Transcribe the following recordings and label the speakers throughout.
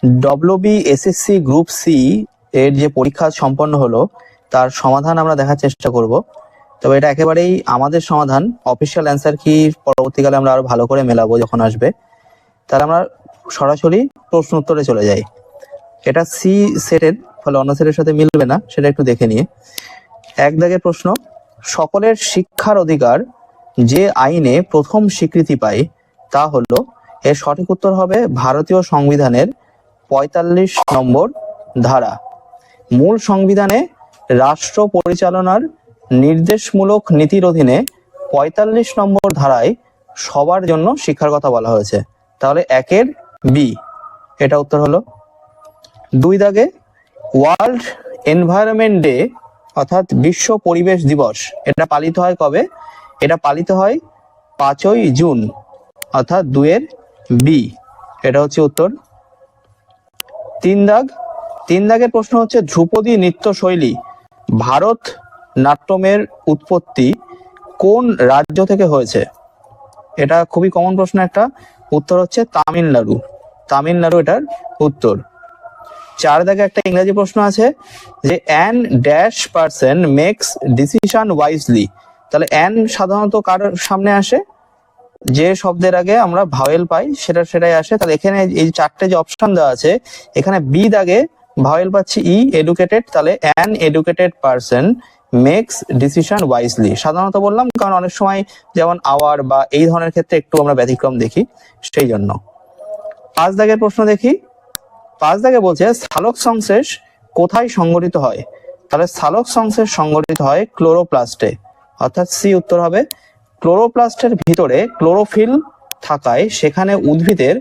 Speaker 1: WBSSC group C এর যে পরীক্ষা সম্পন্ন হলো তার সমাধান আমরা দেখার চেষ্টা করব। তবে এটা একেবারেই আমাদের সমাধান, অফিসিয়াল অ্যান্সার কি পরবর্তীকালে আমরা আরো ভালো করে মেলাবো যখন আসবে। তাহলে আমরা সরাসরি প্রশ্ন উত্তরে চলে যাই। এটা সি সেটের, ফলে অন্য সেটের সাথে মিলবে না, সেটা একটু দেখে নিয়ে। এক দাগের প্রশ্ন, সকলের শিক্ষার অধিকার যে আইনে প্রথম স্বীকৃতি পায় তা হলো, এর সঠিক উত্তর হবে ভারতীয় সংবিধানের ৪৫ নম্বর ধারা। মূল সংবিধানে রাষ্ট্র পরিচালনার নির্দেশমূলক নীতির অধীনে ৪৫ নম্বর ধারায় সবার জন্য শিক্ষার কথা বলা হয়েছে। তাহলে একের বি, এটা উত্তর হলো। দুই দাগে, ওয়ার্ল্ড এনভায়রনমেন্ট ডে অর্থাৎ বিশ্ব পরিবেশ দিবস এটা পালিত হয় কবে? এটা পালিত হয় ৫ই জুন, অর্থাৎ ২-এর বি, এটা হচ্ছে উত্তর। তিন দাগের প্রশ্ন হচ্ছে, ধ্রুপদী নৃত্যশৈলী ভারত নাট্যমের উৎপত্তি কোন রাজ্য থেকে হয়েছে? এটা খুবই কমন প্রশ্ন একটা, উত্তর হচ্ছে তামিলনাড়ু এটার উত্তর। ৪ দাগে একটা ইংরেজি প্রশ্ন আছে যে an dash person makes decision wisely. তাহলে অ্যান সাধারণত কার সামনে আসে? যে শব্দের আগে আমরা ভাওয়েল পাই সেটাই আসে। তাহলে এখানে এই 4টে যে অপশন দেওয়া আছে, এখানে বি দাগে ভাওয়েল পাচ্ছি ই, এডুকেটেড। তাহলে an educated person makes decision wisely সাধারণত বললাম, কারণ অনেক সময় যেমন আওয়ার বা এই ধরনের ক্ষেত্রে একটু আমরা ব্যতিক্রম দেখি, সেই জন্য। ৫ দাগের প্রশ্ন দেখি। ৫ দাগে বলছে সালোক সংশ্লেষ কোথায় সংঘটিত হয়? তাহলে সালোক সংশ্লেষ সংঘটিত হয় ক্লোরোপ্লাস্টে, অর্থাৎ সি উত্তর হবে। ক্লোরোপ্লাস্টের ভিতরে ক্লোরোফিল থাকায় সেখানে উদ্ভিদের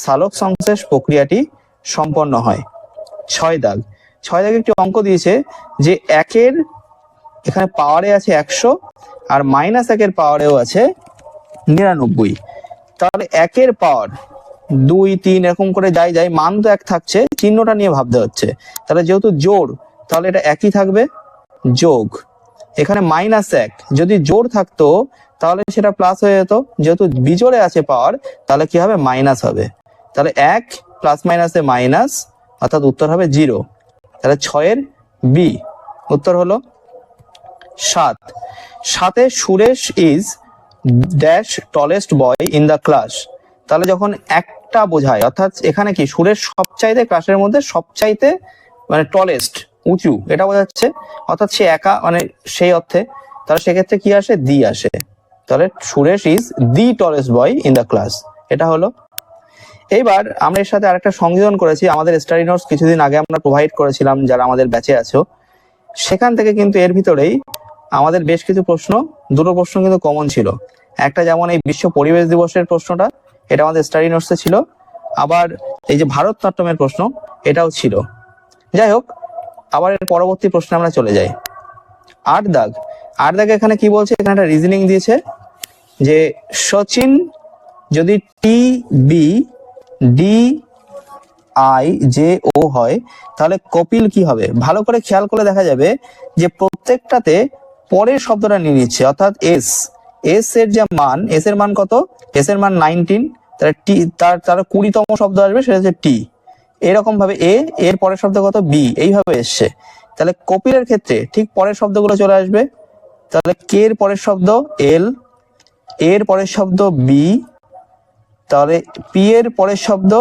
Speaker 1: সালোক সংশ্লেষ প্রক্রিয়াটি সম্পন্ন হয়। ৬ দাগে একটি অঙ্ক দিয়েছে যে একের এখানে পাওয়ারে আছে ১০০ আর -১-এর পাওয়ারেও আছে ৯৯। তাহলে একের পাওয়ার ২, ৩ এরকম করে যাই মান তো এক থাকছে, চিহ্নটা নিয়ে ভাবতে হচ্ছে। তাহলে যেহেতু জোড়, তাহলে এটা একই থাকবে, যোগ। এখানে -১ যদি জোড় থাকতো তাহলে সেটা প্লাস হয়ে যেত, যেহেতু বিজোড়ে আছে পাওয়ার তাহলে কি হবে? মাইনাস হবে। তাহলে ১ প্লাস মাইনাসে মাইনাস, অর্থাৎ উত্তর হবে 0। তাহলে ৬-এর বি উত্তর হলো। ৭ Suresh is dash tallest boy in the class. তাহলে যখন একটা বোঝায়, অর্থাৎ এখানে কি সুরেশ সবচাইতে ক্লাসের মধ্যে সবচাইতে মানে টলেস্ট উঁচু এটা বোঝাচ্ছে, অর্থাৎ সে একা মানে সেই অর্থে। তাহলে সেক্ষেত্রে কি আসে? দি আসে। তাহলে Suresh is the tallest boy in the class, এটা হলো। এইবার আমরা এর সাথে আরেকটা সংযোজন করেছি, আমাদের স্টাডি নোটস কিছুদিন আগে আমরা প্রোভাইড করেছিলাম যারা আমাদের ব্যাচে আছো, সেখান থেকে কিন্তু এর ভিতরেই আমাদের বেশ কিছু দুটো প্রশ্ন কিন্তু কমন ছিল। একটা যেমন এই বিশ্ব পরিবেশ দিবসের প্রশ্নটা, এটা আমাদের স্টাডি নোটসে ছিল। আবার এই যে ভারতনাট্যমের প্রশ্ন, এটাও ছিল। যাই হোক, আবার এর পরবর্তী প্রশ্নে আমরা চলে যাই। ৮ দাগে এখানে কি বলছে? এখানে একটা রিজনিং দিয়েছে যে সচিন যদি TBDIJO হয় তাহলে কপিল কি হবে? ভালো করে খেয়াল করে দেখা যাবে যে প্রত্যেকটাতে পরের শব্দটা নিয়ে নিচ্ছে, অর্থাৎ এস এর যে মান, এস এর মান কত? এস এর মান 19, তাহলে টি তার 20তম শব্দ আসবে, সেটা হচ্ছে টি। এরকম ভাবে এর পরের শব্দ কত? বি, এইভাবে এসছে। তাহলে কপিলের ক্ষেত্রে ঠিক পরের শব্দগুলো চলে আসবে। তাহলে কে এর পরের শব্দ এল, এর পরের শব্দ বি, তাহলে পি এর পরের শব্দ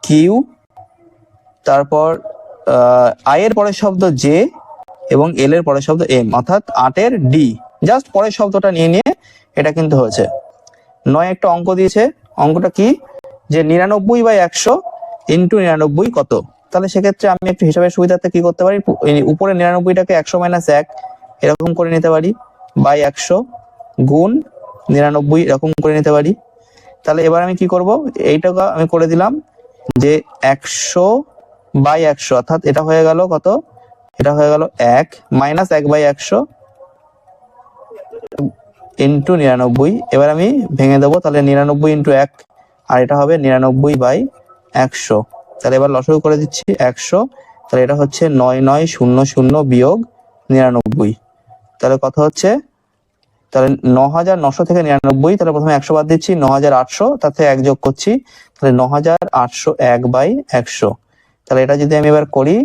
Speaker 1: কিউ, তারপর আই এর পরের শব্দ জে এবং এল এর পরের শব্দ এম, অর্থাৎ 8-এর ডি। জাস্ট পরের শব্দটা নিয়ে এটা কিন্তু হয়েছে। ৯ একটা অঙ্ক দিয়েছে, অঙ্কটা কি? যে ৯৯/১০০ ইন্টু ৯৯ কত? তাহলে সেক্ষেত্রে আমি একটু হিসাবের সুবিধার্থে কি করতে পারি, উপরে ৯৯টাকে ১০০ - ১ এরকম করে নিতে পারি, বাই ১০০ গুণ ৯৯ এরকম করে নিতে পারি। তাহলে এবার আমি কি করব? এইটাকে আমি করে দিলাম যে ১০০/১০০, অর্থাৎ এটা হয়ে গেল কত? এটা হয়ে গেল ১ -১/১০০ ইন্টু ৯৯। এবার আমি ভেঙে দেবো, তাহলে ৯৯ × ১, আর এটা হবে ৯৯/১০০। তাহলে এবার লসাগু করে দিচ্ছি ১০০, তাহলে এটা হচ্ছে ৯৯০০ - ৯৯। তাহলে কত হচ্ছে? তাহলে 9,900 থেকে 99, তাহলে প্রথমে 100 বাদ দিচ্ছি, 9,800, তার থেকে 1 যোগ করছি, তাহলে 9,801/100। তাহলে এটা যদি আমি এবার করি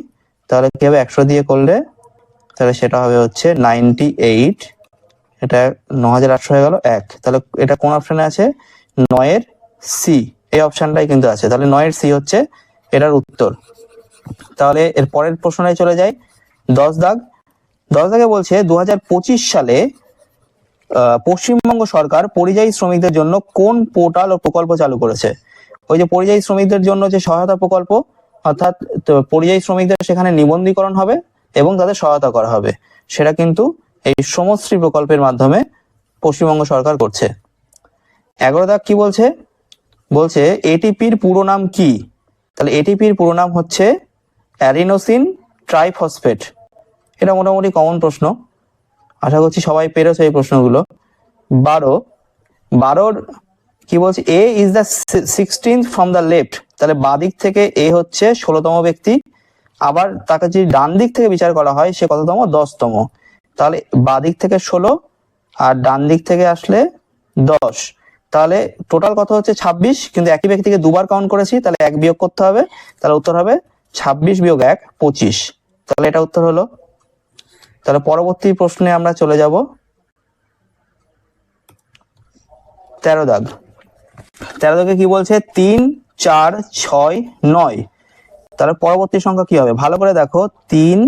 Speaker 1: তাহলে কি হবে, 100 দিয়ে করলে তাহলে সেটা হবে হচ্ছে 98, এটা 9,800 হয়ে গেল 1। তাহলে এটা কোন অপশনে আছে, 9 এর সি, এই অপশনটাই কিন্তু আছে। তাহলে 9 এর সি হচ্ছে এটার উত্তর। তাহলে এর পরের প্রশ্নটাই চলে যাই, 10 দাগ। 10 দাগে বলছে 2025 সালে পশ্চিমবঙ্গ সরকার পরিযায়ী শ্রমিকদের জন্য কোন পোর্টাল ও প্রকল্প চালু করেছে? ওই যে পরিযায়ী শ্রমিকদের জন্য যে সহায়তা প্রকল্প, অর্থাৎ পরিযায়ী শ্রমিকদের সেখানে নিবন্ধীকরণ হবে এবং তাদের সহায়তা করা হবে, সেটা কিন্তু এই শ্রমশ্রী প্রকল্পের মাধ্যমে পশ্চিমবঙ্গ সরকার করছে। 11 দাগ কি বলছে, বলছে এটিপির পুরো নাম কি? তাহলে এটিপির পুরো নাম হচ্ছে অ্যাডিনোসিন ট্রাইফসফেট। এটা মোটামুটি কমন প্রশ্ন, আশা করছি সবাই পেরেছে এই প্রশ্নগুলো। 12 কি বলছে, a is the 16th from the left. তাহলে বাঁ দিক থেকে এ হচ্ছে 16তম ব্যক্তি, আবার তাকে যদি ডান দিক থেকে বিচার করা হয় সে কততম, 10তম। তাহলে বাঁ দিক থেকে 16 আর ডান দিক থেকে আসলে 10, তাহলে টোটাল কত হচ্ছে 26, কিন্তু একই ব্যক্তিকে দুবার কাউন্ট করেছি, তাহলে 1 বিয়োগ করতে হবে, তাহলে উত্তর হবে 26 বিয়োগ 1 25। তাহলে এটা উত্তর হলো। তাহলে পরবর্তী প্রশ্নে আমরা চলে যাব, 13 দাগ। 13 দাগে কি বলছে, 3 4 6 9। তাহলে পরবর্তী সংখ্যা কি হবে, ভালো করে দেখো, 3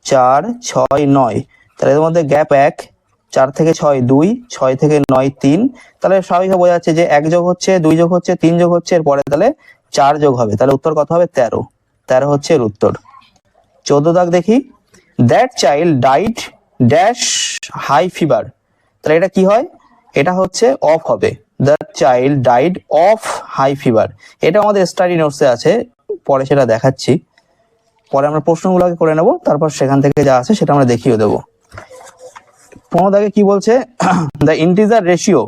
Speaker 1: 4 6 9, তাহলে এর মধ্যে গ্যাপ 1, 4 থেকে 6 2, 6 থেকে 9 3। তাহলে স্বাভাবিকভাবে বোঝা যাচ্ছে যে 1 যোগ হচ্ছে, 2 যোগ হচ্ছে, 3 যোগ হচ্ছে, এরপরে তাহলে 4 যোগ হবে, তাহলে উত্তর কত হবে, 13। 13 হচ্ছে এর উত্তর। 14 দাগ দেখি, that child died dash high fever. তাহলে এটা কি হয়, এটা হচ্ছে অফ হবে, the child died of high fever. এটা আমাদের স্টাডি নোটসে আছে, পরে সেটা দেখাচ্ছি, পরে আমরা প্রশ্নগুলোকে করে নেব, তারপর সেখান থেকে যা আছে সেটা আমরা দেখিয়ে দেবো। 15 দাগে কি বলছে, দ্য ইন্টিজার রেশিও।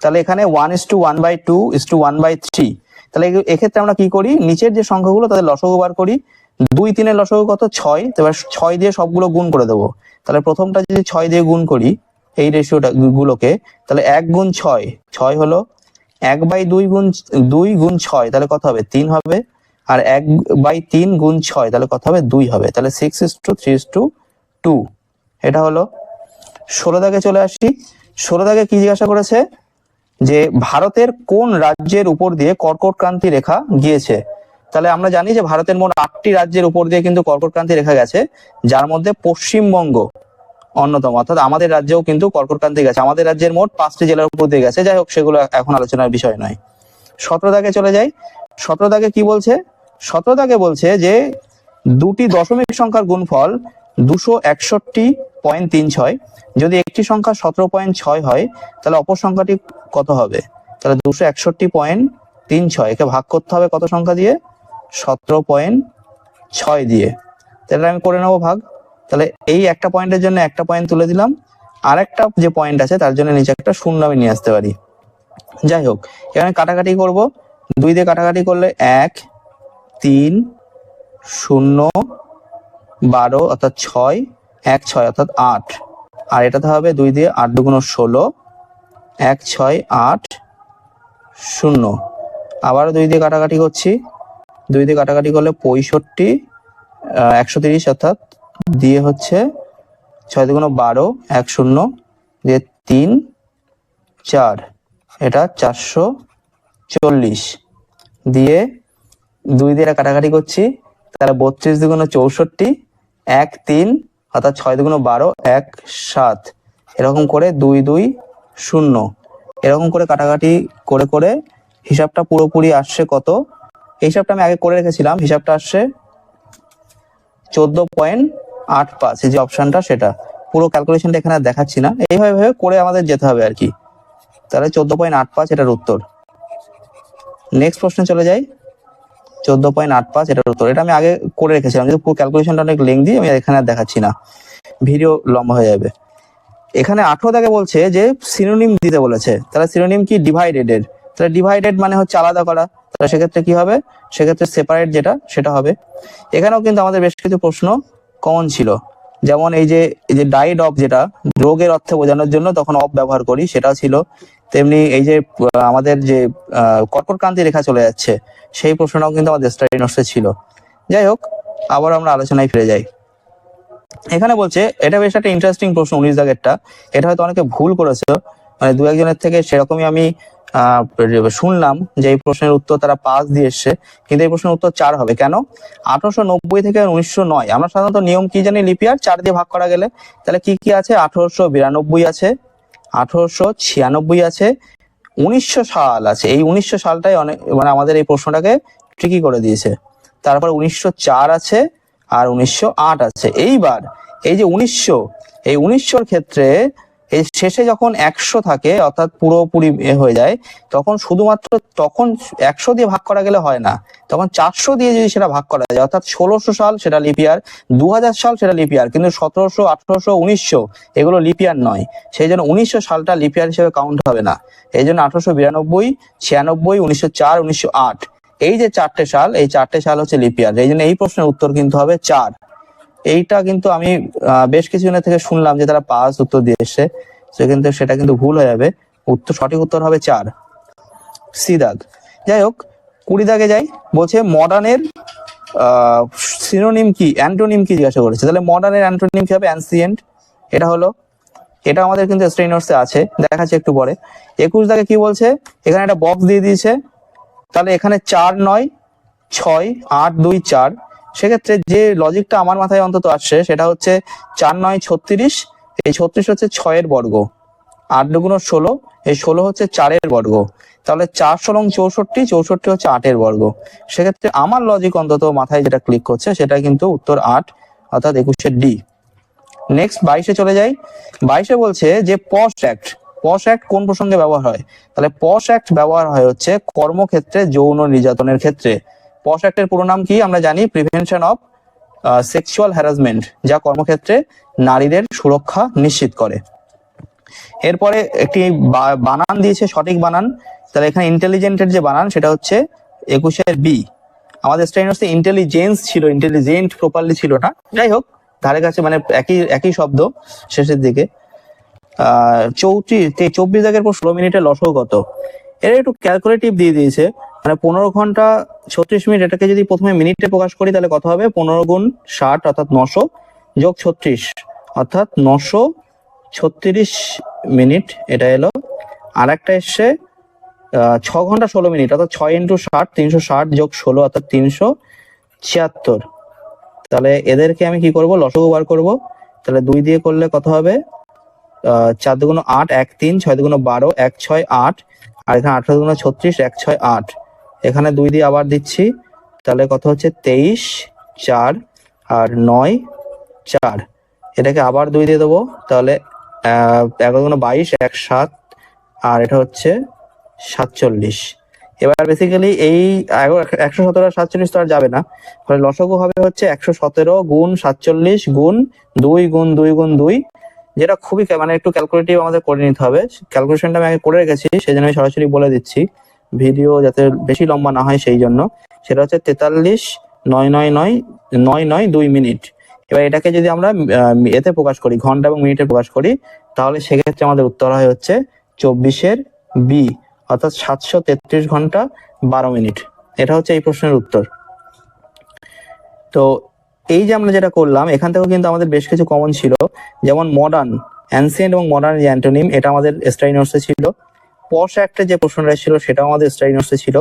Speaker 1: তাহলে এখানে 1:1/2 1/3। তাহলে এক্ষেত্রে আমরা কি করি, নিচের যে সংখ্যাগুলো তাদের লসগু বার করি। 2 3 এর লসগু কত, 6। এবার 6 দিয়ে সবগুলো গুণ করে দেবো। তাহলে প্রথমটা যদি 6 দিয়ে গুণ করি এই রেশিওটা গুলোকে, তাহলে 1 গুণ 6 6 হলো, 1/2 গুণ 2 গুণ 6, তাহলে কত হবে, 3 হবে, আর 1/3 গুণ 6, তাহলে কত হবে, 2 হবে। তাহলে 6:3:2, এটা হলো। 16 দাগে চলে আসি। 16 দাগে কি জিজ্ঞাসা করেছে, যে ভারতের কোন রাজ্যের উপর দিয়ে কর্কট ক্রান্তি রেখা গিয়েছে? তাহলে আমরা জানি যে ভারতের মোট 8টি রাজ্যের উপর দিয়ে কিন্তু কর্কট ক্রান্তি রেখা গেছে, যার মধ্যে পশ্চিমবঙ্গ অন্যতম, অর্থাৎ আমাদের রাজ্যেও কিন্তু কর্কট ক্রান্তি গেছে। আমাদের রাজ্যের মোট 5টি জেলার উপর দিয়ে গেছে, যাই হোক সেগুলো এখন আলোচনার বিষয় নয়। 17 দাগে চলে যাই। 17 দাগে কি বলছে, 17 দাগে বলছে যে দুটি দশমিক সংখ্যার গুণফল 261.36, যদি একটি সংখ্যা 17.6 হয় তাহলে অপর সংখ্যাটি কত হবে? তাহলে 261.36 একে ভাগ করতে হবে কত সংখ্যা দিয়ে, 17.6 দিয়ে। তাহলে আমি করে নেবো ভাগ। তাহলে এই একটা পয়েন্টের জন্য একটা পয়েন্ট তুলে দিলাম, আর একটা যে পয়েন্ট আছে তার জন্য নিচে একটা শূন্য আমি নিয়ে আসতে পারি। যাই হোক, এখানে কাটাকাটি করব, 2 দিয়ে কাটাকাটি করলে 1 3 0 12 অর্থাৎ 6 1 6 অর্থাৎ 8, আর এটাতে হবে 2 দিয়ে 8 2 16 1 6 8 0। আবারও 2 দিয়ে কাটাকাটি করছি, 2 দিয়ে কাটাকাটি করলে 65 130 অর্থাৎ দিয়ে হচ্ছে 6 2 12 1 0 দিয়ে 3 4, এটা 440 দিয়ে 2 দিয়ে কাটাকাটি করছি, তাহলে 32 2 64 1 3 অর্থাৎ 6 2 12 1 7, এরকম করে 2 2 0, এরকম করে কাটাকাটি করে করে হিসাবটা পুরোপুরি আসছে কত, এই হিসাবটা আমি আগে করে রেখেছিলাম, হিসাবটা আসছে 14.85, যে অপশনটা সেটা। পুরো ক্যালকুলেশনটা এখানে দেখাচ্ছি না, এইভাবে করে আমাদের যেতে হবে আর কি। তাহলে 14.85 এটার উত্তর। নেক্সট প্রশ্নে চলে যাই, 14.85 এটার উত্তর। এটা আমি আগে করে রেখেছিলাম, যেহেতু পুরো ক্যালকুলেশনটা অনেক লেংদি, আমি এখানে আর দেখাচ্ছি না, ভিডিও লম্বা হয়ে যাবে। এখানে 18 দাগে বলছে যে সিনোনিম দিতে বলেছে, তাহলে সিনোনিম কি, ডিভাইডেড এর। তাহলে ডিভাইডেড মানে হচ্ছে আলাদা করা, তাহলে সেক্ষেত্রে কি হবে, সেক্ষেত্রে সেপারেট যেটা সেটা হবে। এখানেও কিন্তু আমাদের বেশ কিছু প্রশ্ন কমন ছিল, যেমন এই যে ডাইড অফ, যেটা রোগের অর্থে বোঝানোর জন্য তখন অফ ব্যবহার করি, সেটাও ছিল। তেমনি এই যে আমাদের যে কর্কটক্রান্তি রেখা চলে যাচ্ছে, সেই প্রশ্নটাও কিন্তু আমাদের স্টাডি নোটসে ছিল। যাই হোক, আবার আমরা আলোচনায় ফিরে যাই। এখানে বলছে, এটা বেশ একটা ইন্টারেস্টিং প্রশ্ন, 19 দাগেরটা। এটা হয়তো অনেকে ভুল করেছে, মানে দু একজনের থেকে সেরকমই আমি শুনলাম যে এই প্রশ্নের উত্তর তারা 5 দিয়ে এসছে, কিন্তু এই প্রশ্নের উত্তর 4 হবে। কেন? 1890 থেকে 1909, আমরা সাধারণত নিয়ম কি জানি, লিপিয়ার 4 দিয়ে ভাগ করা গেলে। তাহলে কি কি আছে? 1892 আছে, 1896 আছে, 1900 সাল আছে। এই 1900 সালটাই অনেক, মানে আমাদের এই প্রশ্নটাকে ট্রিকি করে দিয়েছে। তারপর 1904 আছে, আর 1908 আছে। এইবার এই যে 1900, এই 1900-র ক্ষেত্রে এই শেষে যখন 100 থাকে, অর্থাৎ পুরোপুরি হয়ে যায়, তখন শুধুমাত্র তখন 100 দিয়ে ভাগ করা গেলে হয় না, তখন 400 দিয়ে যদি সেটা ভাগ করা যায়, অর্থাৎ 1600 সাল সেটা লিপিয়ার, 2000 সাল সেটা লিপিয়ার, কিন্তু 1700, 1800, 1900 এগুলো লিপিয়ার নয়। সেই জন্য 1900 সালটা লিপিয়ার হিসেবে কাউন্ট হবে না। এই জন্য 1892, 96, 1904, 1908, এই যে 4টে সাল, এই 4টে সাল হচ্ছে লিপিয়ার। এই জন্য এই প্রশ্নের উত্তর কিন্তু হবে 4। এইটা কিন্তু আমি বেশ কিছুদিনের থেকে শুনলাম যে তারা 5 উত্তর দিয়ে এসছে, কিন্তু সেটা কিন্তু ভুল হয়ে যাবে। সঠিক উত্তর হবে 4, সি দাগ। যাই হোক, 20 দাগে যাই। বলছে মডার্নের সিনোনিম কি, অ্যান্টোনিম কি জিজ্ঞাসা করেছে। তাহলে মডার্নের অ্যান্টোনিম কি হবে? অ্যানসিয়েন্ট। এটা হলো, এটা আমাদের কিন্তু স্ট্রেই নোটসে আছে, দেখাচ্ছি একটু পরে। 21 দাগে কি বলছে? এখানে একটা বক্স দিয়ে দিয়েছে, তাহলে এখানে 4 9 6 8 2 4। সেক্ষেত্রে যে লজিকটা আমার মাথায় অন্তত আসছে সেটা হচ্ছে 4 9 36, এই 36 হচ্ছে 6 এর বর্গ, 8 দুগুণ 16, এই 16 হচ্ছে 4 এর বর্গ, তাহলে 4 16 64, 64 হচ্ছে 8 এর বর্গ। সেক্ষেত্রে আমার লজিক অন্তত মাথায় যেটা ক্লিক করছে সেটা কিন্তু উত্তর 8, অর্থাৎ 21-এর ডি। নেক্সট 22-এ চলে যাই। 22-এ বলছে যে পশ অ্যাক্ট, পশ অ্যাক্ট কোন প্রসঙ্গে ব্যবহার হয়? তাহলে পশ অ্যাক্ট ব্যবহার হয় হচ্ছে কর্মক্ষেত্রে যৌন নির্যাতনের ক্ষেত্রে। পশ অ্যাক্টের পুরো নাম কি আমরা জানি? প্রিভেনশন অফ সেক্সুয়াল হ্যারাসমেন্ট, যা কর্মক্ষেত্রে নারীদের সুরক্ষা নিশ্চিত করে। এরপরে একটি বানান দিয়েছে, সঠিক বানান। তাহলে এখানে ইন্টেলিজেন্টের যে বানান সেটা হচ্ছে 21-এর বি। আমাদের স্টাইনসে ইন্টেলিজেন্স ছিল, ইন্টেলিজেন্ট প্রপারলি ছিল না। যাই হোক, ধারে কাছে, মানে একই শব্দ শেষের দিকে। 24 দাগের পর 16 মিনিটের লসও কত? এর একটু ক্যালকুলেটিভ দিয়ে দিয়েছে, মানে 15 ঘন্টা 36 মিনিট, এটাকে যদি প্রথমে মিনিটে প্রকাশ করি তাহলে কত হবে? 15 গুণ 60 অর্থাৎ 900 যোগ 36 অর্থাৎ 936 মিনিট, এটা এলো। আর একটা এসছে 6 ঘন্টা 16 মিনিট, অর্থাৎ 6 × 60, 360 যোগ 16 অর্থাৎ 376। তাহলে এদেরকে আমি কি করব? লসগু বার করব। তাহলে 2 দিয়ে করলে কত হবে? 4 দুগুণ 8, 1 3, 6 দুগুণ 12, 1 6 8, আর এখানে 18 দুগুণ 36, 1 6 8। এখানে 2 দিয়ে আবার দিচ্ছি, তাহলে কত হচ্ছে? 23 4 আর 9 4। এটাকে আবার 2 দিয়ে দেবো, তাহলে 11 দুগুণ 22, 1 7, আর এটা হচ্ছে 47। এবার বেসিক্যালি এই 117 আর 47 তো আর যাবে না, ফলে লসগু হবে হচ্ছে 117 গুণ 47 গুণ 2 গুণ 2 গুণ 2, যেটা খুবই, মানে একটু ক্যালকুলেটিভ আমাদের করে নিতে হবে। ক্যালকুলেশনটা আমি আগে করে রেখেছি, সেই জন্য আমি সরাসরি বলে দিচ্ছি, ভিডিও যাতে বেশি লম্বা না হয় সেই জন্য। সেটা হচ্ছে 43 9 9 9 9 9 2 মিনিট। এবার এটাকে যদি আমরা এতে প্রকাশ করি, ঘন্টা এবং মিনিটে প্রকাশ করি, তাহলে সেক্ষেত্রে আমাদের উত্তর হয় হচ্ছে 24-এর বি, অর্থাৎ 733 ঘন্টা 12 মিনিট। এটা হচ্ছে এই প্রশ্নের উত্তর। তো এই যে আমরা যেটা করলাম, এখান থেকেও কিন্তু আমাদের বেশ কিছু কমন ছিল, যেমন মডার্ন, অ্যানসিয়েন্ট এবং মডার্ন যে অ্যান্টোনিম, এটা আমাদের স্টাডি নোটসে ছিল। পশ অ্যাক্টে যে প্রশ্নটা ছিল সেটাও আমাদের স্টাডি নোটসে ছিল।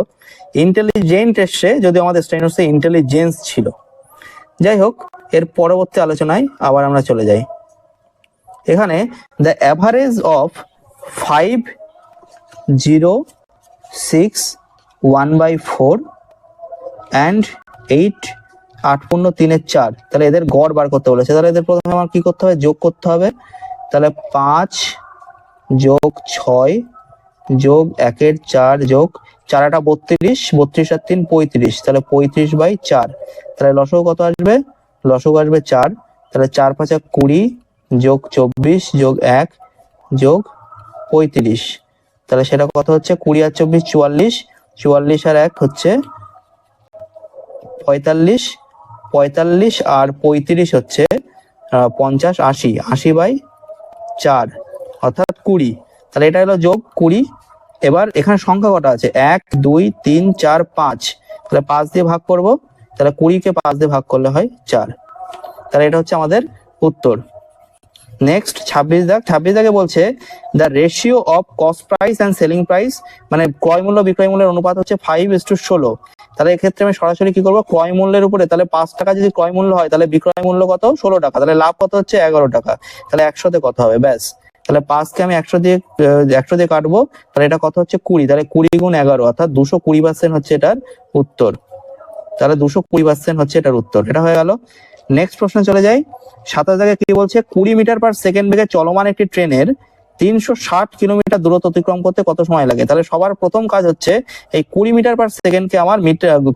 Speaker 1: ইন্টেলিজেন্ট এসছে, যদিও আমাদের স্টাডি নোটসে ইন্টেলিজেন্স ছিল। যাই হোক, এর পরবর্তী আলোচনায় আবার আমরা চলে যাই। এখানে দ্য অ্যাভারেজ অফ 5 0 6 1/4 অ্যান্ড 8 8 পূর্ণ 3-এর 4, তাহলে এদের গড় বার করতে বলেছে। তাহলে এদের প্রথমে আমার কি করতে হবে? যোগ করতে হবে। তাহলে 5 যোগ 6 যোগ 1-এর 4 যোগ 4 8 32, 32 আর 3 35, তাহলে 35/4। তাহলে লসগু কত আসবে? লসগু আসবে 4। তাহলে 4 5 20 যোগ 24 যোগ 1 যোগ 35, তাহলে সেটা কত হচ্ছে? 20 আর 24 44, 44 আর 1 হচ্ছে 45, 45 আর 35 হচ্ছে 50, 80, 80/4 অর্থাৎ 20। তাহলে এটা হলো যোগ 20। এবার এখানে সংখ্যা কটা আছে? 1, 2, 3, 4, 5। তাহলে 5 দিয়ে ভাগ করব, তাহলে 20-কে 5 দিয়ে ভাগ করলে হয় 4। তাহলে এটা হচ্ছে আমাদের উত্তর। নেক্সট 26 দাগ। 26 দাগে বলছে the ratio of cost price and selling price, মানে ক্রয় মূল্য বিক্রয় মূল্যের অনুপাত হচ্ছে 5:16। তাহলে এক্ষেত্রে আমি সরাসরি কি করবো, ক্রয় মূল্যের উপরে, তাহলে 5 টাকা যদি ক্রয় মূল্য হয় তাহলে বিক্রয় মূল্য কত? 16 টাকা। তাহলে লাভ কত হচ্ছে? 11 টাকা। তাহলে 100-তে কত হবে? ব্যাস। তাহলে 5-কে আমি 100 দিয়ে কাটবো, তাহলে এটা কত হচ্ছে? 20। তাহলে 20 গুণ 11 অর্থাৎ 220% হচ্ছে এটার উত্তর। তাহলে 220% হচ্ছে এটার উত্তর। এটা হয়ে গেল। নেক্সট প্রশ্ন চলে যাই। 27 দাগে কি বলছে? 20 মিটার পার সেকেন্ড বেগে চলমান একটি ট্রেনের 360 কিলোমিটার দূরত্ব অতিক্রম করতে কত সময় লাগে? তাহলে সবার প্রথম কাজ হচ্ছে এই 20 মিটার পার সেকেন্ডকে আমার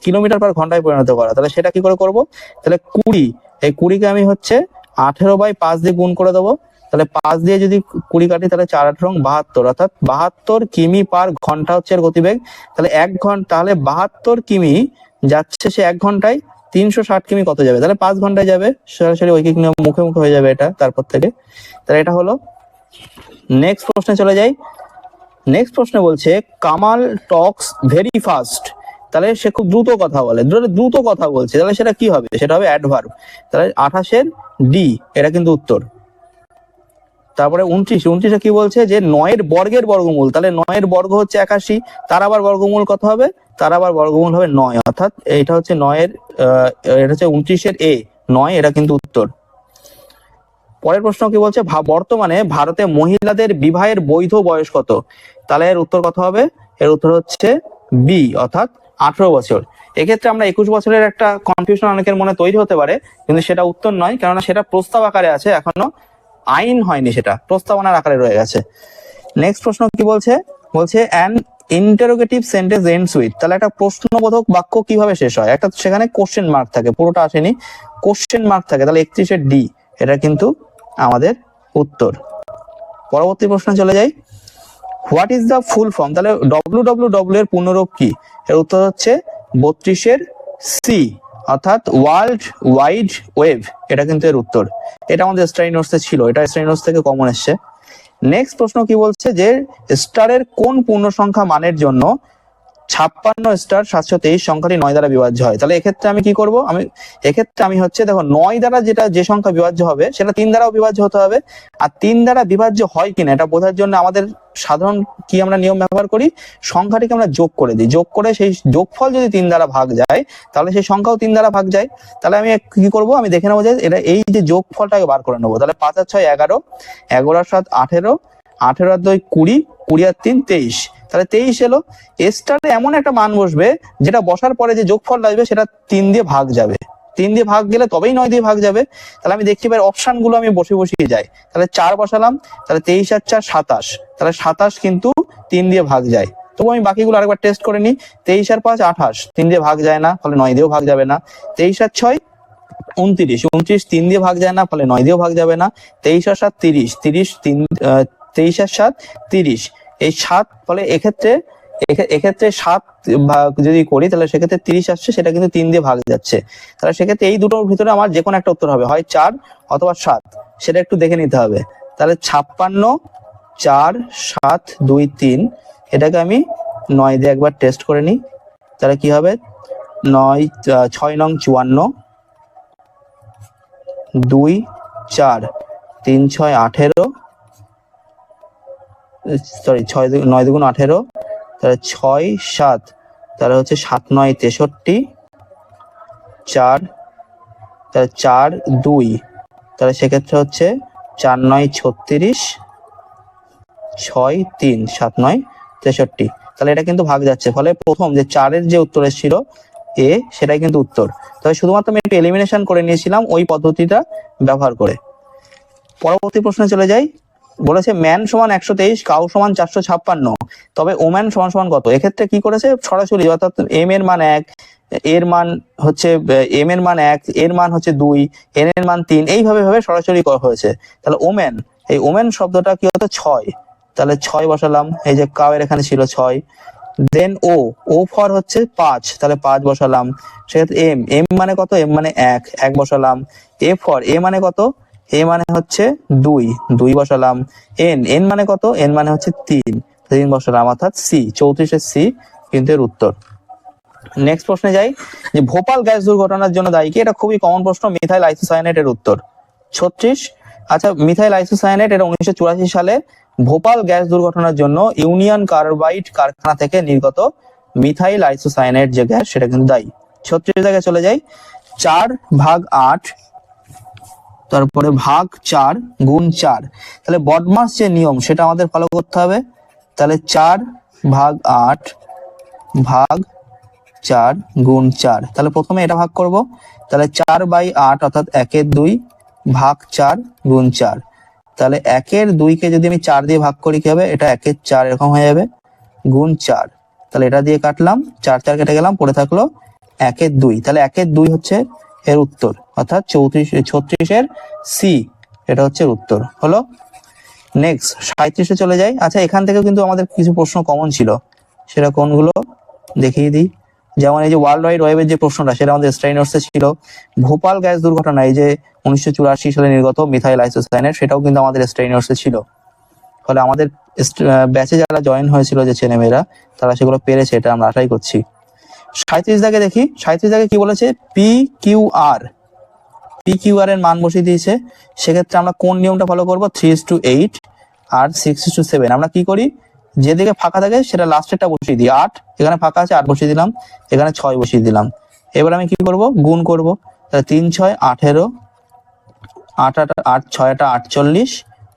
Speaker 1: কিলোমিটার পার ঘন্টায় পরিণত করা। তাহলে সেটা কি করে করব? তাহলে 20, এই 20-কে আমি হচ্ছে 18/5 দিয়ে গুণ করে দেবো। তাহলে 5 দিয়ে যদি 20 কাটি তাহলে 4×8=72, অর্থাৎ 72 কিমি পার ঘন্টা হচ্ছে এর গতিবেগ। তাহলে 1 ঘন্টা, তাহলে 72 কিমি যাচ্ছে সে 1 ঘন্টায়, 360 কিমি কত যাবে? তাহলে 5 ঘন্টায় যাবে। সরাসরি ঐকিক নিয়ম মুখে মুখে হয়ে যাবে এটা তারপর থেকে। তাহলে এটা হলো। নেক্সট প্রশ্নে চলে যাই। নেক্সট প্রশ্নে বলছে কামাল টক্স ভেরি ফাস্ট। তাহলে সে খুব দ্রুত কথা বলে, দ্রুত কথা বলছে, তাহলে সেটা কি হবে? সেটা হবে অ্যাডভার্ব। তাহলে 28-এর ডি, এটা কিন্তু উত্তর। তারপরে 29-এ কি বলছে? যে 9-এর বর্গের বর্গমূল। তাহলে 9-এর বর্গ হচ্ছে 81, তার আবার বর্গমূল কত হবে? তার আবার বর্গমূল হবে 9, অর্থাৎ এটা হচ্ছে 9-এর, এটা হচ্ছে 29-এর এ 9, এটা কিন্তু উত্তর। পরের প্রশ্ন কি বলছে? বর্তমানে ভারতে মহিলাদের বিবাহের বৈধ বয়স কত? তাহলে এর উত্তর কত হবে? এর উত্তর হচ্ছে বি, অর্থাৎ 18 বছর। এক্ষেত্রে আমরা 21 বছরের একটা কনফিউশন অনেকের মনে তৈরি হতে পারে, কিন্তু সেটা উত্তর নয়, কেননা সেটা প্রস্তাব আকারে আছে, এখনো আইন হয়নি, সেটা প্রস্তাবনার আকারে রয়ে গেছে। নেক্সট প্রশ্ন কি বলছে? বলছে an interrogative sentence ends with. তাহলে একটা প্রশ্নবোধক বাক্য কিভাবে শেষ হয়? একটা সেখানে কোশ্চেন মার্ক থাকে, পুরোটা আসেনি, কোশ্চেন মার্ক থাকে। তাহলে 31-এর ডি, এটা কিন্তু আমাদের উত্তর। পরবর্তী প্রশ্ন চলে যাই। What is the full form? তাহলে WWW এর পূর্ণরূপ কি? এর উত্তর হচ্ছে 32-এর সি, অর্থাৎ ওয়ার্ল্ড ওয়াইড ওয়েব, এটা কিন্তু এর উত্তর। এটা আমাদের স্টাডি নোটসে ছিল, এটা স্টাডি নোটস থেকে কমন এসছে। নেক্সট প্রশ্ন কি বলছে? যে স্টারের কোন পূর্ণ সংখ্যা মানের জন্য 56 স্টার 723 সংখ্যাটি 9 দ্বারা বিভাজ্য হয়? তাহলে এক্ষেত্রে আমি কি করব? এক্ষেত্রে আমি হচ্ছে, দেখো 9 দ্বারা যে সংখ্যা বিভাজ্য হবে সেটা 3 দ্বারাও বিভাজ্য হতে হবে। আর 3 দ্বারা বিভাজ্য হয় কিনা এটা বোঝার জন্য আমাদের সাধারণ কি আমরা নিয়ম ব্যবহার করি? সংখ্যাটিকে আমরা যোগ করে দিই, যোগ করে সেই যোগফল যদি 3 দ্বারা ভাগ যায় তাহলে সেই সংখ্যাও 3 দ্বারা ভাগ যায়। তাহলে আমি কি করব? আমি দেখে নেবো যে এটা এই যে যোগফলটাকে বার করে নেবো। তাহলে 5 আর 6 11, 11 আর 7 18, 18 আর 2 20, 20 আর 3 23। তাহলে 23 এলো। স্টারে এমন একটা মান বসবে যেটা বসার পরে যে যোগফল আসবে সেটা 3 দিয়ে ভাগ যাবে, 3 দিয়ে ভাগ গেলে তবেই 9 দিয়ে ভাগ যাবে। তাহলে আমি দেখতে পাই অপশন গুলো আমি বসিয়ে যাই। তাহলে 4 বসালাম, তাহলে 23 আর 4 27, তাহলে 27 কিন্তু 3 দিয়ে ভাগ যায়। তবু আমি বাকিগুলো আরেকবার টেস্ট করে নিই। 23 আর 5 28, 3 দিয়ে ভাগ যায় না, ফলে 9 দিয়েও ভাগ যাবে না। 23 আর 6 29, 29 3 দিয়ে ভাগ যায় না, ফলে 9 দিয়েও ভাগ যাবে না। 23 আর 7 30, 30 23 আর 7 30, এই 7, ফলে এক্ষেত্রে 7 ভাগ যদি করি তাহলে সেক্ষেত্রে 30 আসছে, সেটা কিন্তু 3 দিয়ে ভাগ যাচ্ছে। তাহলে সেক্ষেত্রে এই দুটোর ভিতরে আমার যে কোনো একটা উত্তর হবে, হয় 4 অথবা 7, সেটা একটু দেখে নিতে হবে। তাহলে 56, 4, 7, 2, 3, এটাকে আমি 9 দিয়ে একবার টেস্ট করে নিই। তাহলে কি হবে? 9 6 নং 54, 2 4 3 6 18, সরি 9 দুগুণ 18, তাহলে 6 7, তাহলে হচ্ছে 7 9 63, 4, তাহলে 4 2, তাহলে সেক্ষেত্রে হচ্ছে 4 9 36, 6 3, 7 9 63। তাহলে এটা কিন্তু ভাগ যাচ্ছে, ফলে প্রথম যে 4-এর যে উত্তর এসেছিল এ, সেটাই কিন্তু উত্তর। তবে শুধুমাত্র আমি একটু এলিমিনেশন করে নিয়েছিলাম ওই পদ্ধতিটা ব্যবহার করে। পরবর্তী প্রশ্নে চলে যাই। বলেছে ম্যান সমান 123, কাউ সমান 456, তবে ওম্যান সমান সমান কত? এক্ষেত্রে কি করেছে? সরাসরি, অর্থাৎ এম এর মান 1, এর মান হচ্ছে এম এর মান 1, এর মান হচ্ছে 2, এন এর মান 3, এইভাবে সরাসরি করা হয়েছে। তাহলে ওম্যান, এই ওম্যান শব্দটা কি হতো? 6, তাহলে 6 বসালাম, এই যে কাউ এর এখানে ছিল 6। দেন ও ফর হচ্ছে 5, তাহলে 5 বসালাম। সেক্ষেত্রে এম মানে কত? এম মানে 1 বসালাম। এ ফর এ মানে কত? এ মানে হচ্ছে 2, 2 বসালাম। এন মানে কত? এন মানে হচ্ছে 3, 3 বসালাম, অর্থাৎ সি, 34-এর সি কিন্তু এর উত্তর। নেক্সট প্রশ্নে যাই, যে ভোপাল গ্যাস দুর্ঘটনার জন্য দায়ী কি? এটা খুবই কমন প্রশ্ন। মিথাইল আইসোসায়ানেট এর উত্তর 36। আচ্ছা, মিথাইল আইসোসায়ানেট এটা 1984 সালে ভোপাল গ্যাস দুর্ঘটনার জন্য ইউনিয়ন কার্বাইড কারখানা থেকে নির্গত মিথাইল আইসোসায়ানেট যে গ্যাস, সেটা কিন্তু দায়ী। 36 জায়গায় চলে যাই, 4/8 তারপরে ভাগ 4 গুণ 4, তাহলে বডমাস যে নিয়ম সেটা আমাদের ফলো করতে হবে। তাহলে 4/8 ভাগ 4 গুণ 4, তাহলে প্রথমে এটা ভাগ করব, তাহলে 4/8 অর্থাৎ 1/2 ভাগ 4 গুণ 4, তাহলে 1/2 কে যদি আমি 4 দিয়ে ভাগ করি কি হবে? এটা 1/4 এরকম হয়ে যাবে, গুণ 4, তাহলে এটা দিয়ে কাটলাম, 4 4 কেটে গেলাম, পড়ে থাকলো 1/2, তাহলে 1/2 হচ্ছে এর উত্তর, অর্থাৎ 36-এর সি এটা হচ্ছে এর উত্তর হলো। নেক্সট 37-এ চলে যাই। আচ্ছা, এখান থেকে কিন্তু আমাদের কিছু প্রশ্ন কমন ছিল, সেটা কোনগুলো দেখিয়ে দিই। যেমন এই যে ওয়ার্ল্ড ওয়াইড ওয়েবের যে প্রশ্নটা, সেটা আমাদের স্টাডি নোটসে ছিল। ভোপাল গ্যাস দুর্ঘটনা, এই যে 1984 সালে নির্গত মিথাইল আইসোসায়ানেট, সেটাও কিন্তু আমাদের স্টাডি নোটসে ছিল। ফলে আমাদের ব্যাচে যারা জয়েন হয়েছিল যে ছেলেমেয়েরা, তারা সেগুলো পেরেছে, এটা আমরা আশাই করছি। 37 দাগে দেখি, 37 দাগে কি বলেছে? পি কিউ আর এর মান বসিয়ে দিয়েছে। সেক্ষেত্রে আমরা কোন নিয়মটা ফলো করব? 3:8 আর 6:7। আমরা কি করি? যেদিকে ফাঁকা থাকে সেটা লাস্টেরটা বসিয়ে দিই। 8 এখানে ফাঁকা আছে, 8 বসিয়ে দিলাম, এখানে 6 বসিয়ে দিলাম। এবার আমি কি করব? গুণ করব। তাহলে 3 6 18, 8 6 48,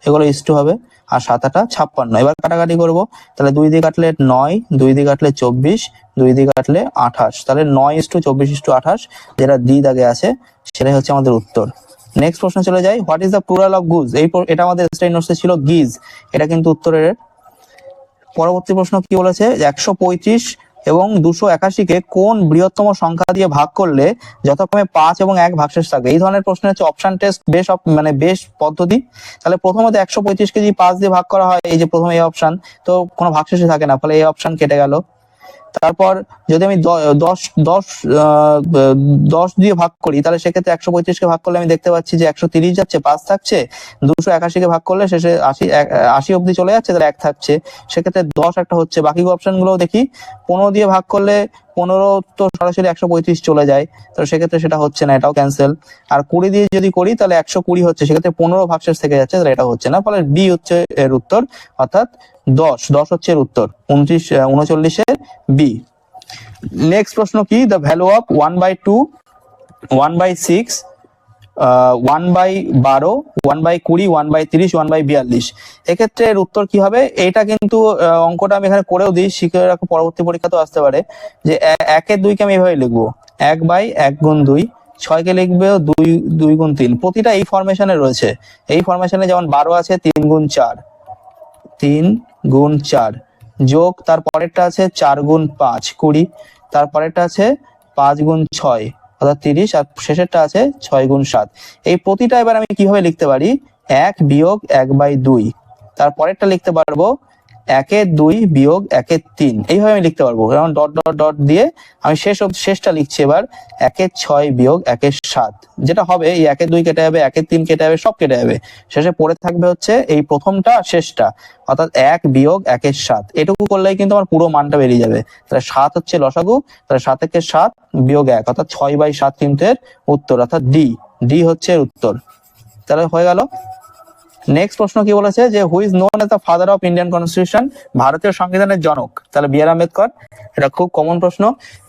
Speaker 1: এগুলো ইস্টু হবে, আর 7 8 56। এবার কাটাকাটি করব, তাহলে 2 দিয়ে কাটলে 9, 2 দিয়ে কাটলে 24, 2 দিয়ে কাটলে 28, তাহলে 9:24:28 যেটা ডি দাগে আছে, সেটাই হচ্ছে আমাদের উত্তর। নেক্সট প্রশ্ন চলে যাই, what is the plural of goose? এটা আমাদের স্টাডি নোটসে ছিল গিজ, এটা কিন্তু উত্তরের। পরবর্তী প্রশ্ন কি বলেছে? 135 এবং 281-কে কোন বৃহত্তম সংখ্যা দিয়ে ভাগ করলে যথাক্রমে 5 এবং 1 ভাগশেষ থাকবে? এই ধরনের প্রশ্ন হচ্ছে অপশন টেস্ট বেশ পদ্ধতি। তাহলে প্রথমত 125-কে যদি 5 দিয়ে ভাগ করা হয়, এই যে প্রথমে এই অপশন, তো কোনো ভাগশেষই থাকে না, ফলে এই অপশন কেটে গেল। তারপর যদি আমি 10 দিয়ে ভাগ করি, তাহলে সেক্ষেত্রে 125-কে ভাগ করলে আমি দেখতে পাচ্ছি যে 130 যাচ্ছে, 5 থাকছে। 281-কে ভাগ করলে শেষে 80 অব্দি চলে যাচ্ছে, তাহলে 1 থাকছে। সেক্ষেত্রে 10 একটা হচ্ছে। বাকি অপশন গুলো দেখি, 15 দিয়ে ভাগ করলে 15 তো সরাসরি 135 চলে যায়, তো সেক্ষেত্রে সেটা হচ্ছে না, এটাও ক্যান্সেল। আর 20 দিয়ে যদি করি তাহলে 120 হচ্ছে, সেক্ষেত্রে 15 ভাগশেষ থেকে যাচ্ছে, তাহলে এটা হচ্ছে না, ফলে বি হচ্ছে এর উত্তর, অর্থাৎ 10 হচ্ছে এর উত্তর। 39-এর বি। নেক্সট প্রশ্ন কি? দ্য ভ্যালু অফ 1/2, 1/6, 1/12, 1/20, 1/30, 1/42, এক্ষেত্রে এর উত্তর কি হবে? এটা কিন্তু অঙ্কটা আমি এখানে করেও দিই, শিখে রাখো, পরবর্তী পরীক্ষাতেও আসতে পারে। যে 1/2-কে আমি এভাবে লিখবো, 1/1 গুণ 2, 6-কে লিখবে 2 গুণ 3। প্রতিটা এই ফরমেশনে রয়েছে। এই ফরমেশনে যেমন 12 আছে, 3 গুণ 4, 3 গুণ 4, যোগ তার পরেরটা আছে 4 গুণ 5 20, তারপরেরটা আছে 5 গুণ 6 অর্থাৎ 30, আর শেষেরটা আছে 6 গুণ 7। এই প্রতিটা এবার আমি কিভাবে লিখতে পারি? 1 বিয়োগ 1/2, তারপরেরটা লিখতে পারবো 1/2 বিয়োগ 1/3, এইভাবে আমি লিখতে পারবো। যেমন ডট ডট ডট দিয়ে আমি শেষটা লিখছি এবার 1/6 বিয়োগ 1/7, যেটা হবে এই 1/2 কেটে যাবে, 1/3 কেটে যাবে, সব কেটে যাবে, শেষে পড়ে থাকবে হচ্ছে এই প্রথমটা শেষটা, অর্থাৎ 1 বিয়োগ 1/7। এটুকু করলেই কিন্তু আমার পুরো মানটা বেরিয়ে যাবে। তাহলে 7 হচ্ছে লসাগু, তাহলে 7 থেকে 7 বিয়োগ 1 অর্থাৎ 6/7 কিন্তু এর উত্তর, অর্থাৎ ডি হচ্ছে এর উত্তর। তাহলে হয়ে গেল। নেক্সট প্রশ্ন কি বলেছে? যে who is known as the father of Indian constitution? ভারতীয় সংবিধানের জনক। তাহলে বি আর আম্বেদকর। এটা খুব কমন প্রশ্ন।